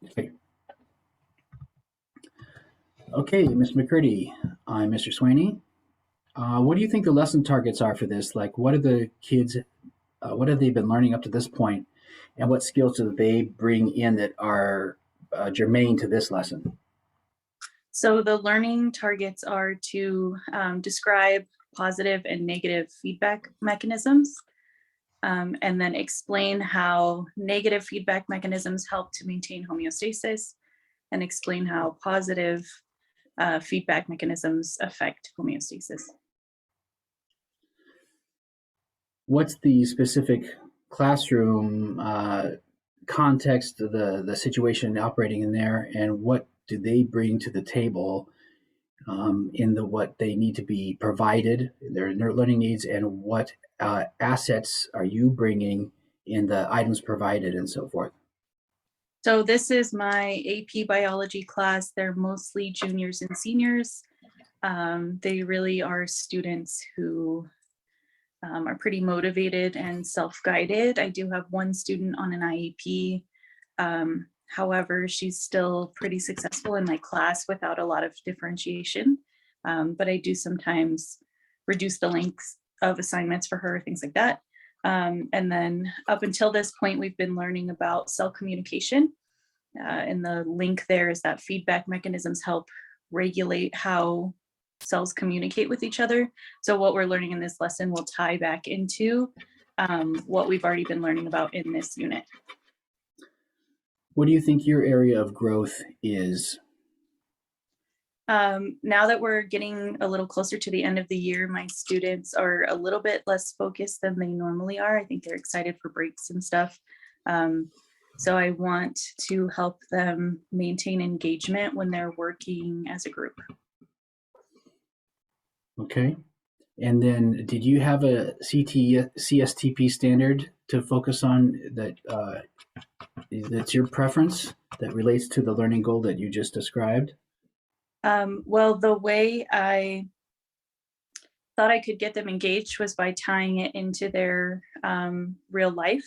Okay. Okay, Ms. McCurdy, I'm Mr. Swaney. What do you think the lesson targets are for this? Like, what are the kids, what have they been learning up to this point, and what skills do they bring in that are germane to this lesson? So the learning targets are to describe positive and negative feedback mechanisms, and then explain how negative feedback mechanisms help to maintain homeostasis, and explain how positive feedback mechanisms affect homeostasis. What's the specific classroom context, the situation operating in there, and what do they bring to the table in the what they need to be provided, their learning needs, and what assets are you bringing in the items provided and so forth. So this is my AP biology class. They're mostly juniors and seniors. They really are students who are pretty motivated and self-guided. I do have one student on an IEP. However, she's still pretty successful in my class without a lot of differentiation. But I do sometimes reduce the lengths of assignments for her, things like that. And then up until this point, we've been learning about cell communication. And the link there is that feedback mechanisms help regulate how cells communicate with each other. So what we're learning in this lesson will tie back into what we've already been learning about in this unit. What do you think your area of growth is? Now that we're getting a little closer to the end of the year, my students are a little bit less focused than they normally are. I think they're excited for breaks and stuff. So I want to help them maintain engagement when they're working as a group. Okay. And then did you have a CSTP standard to focus on that that's your preference that relates to the learning goal that you just described? Well, the way I thought I could get them engaged was by tying it into their real life.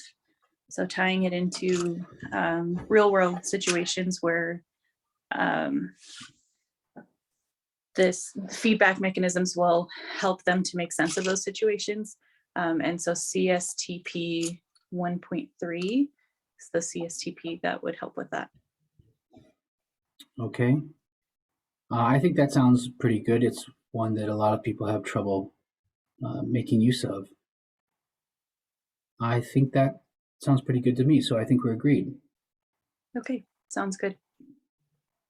So tying it into real world situations where this feedback mechanisms will help them to make sense of those situations. And so CSTP 1.3 is the CSTP that would help with that. Okay. I think that sounds pretty good. It's one that a lot of people have trouble making use of. I think that sounds pretty good to me. So I think we're agreed. Okay, sounds good.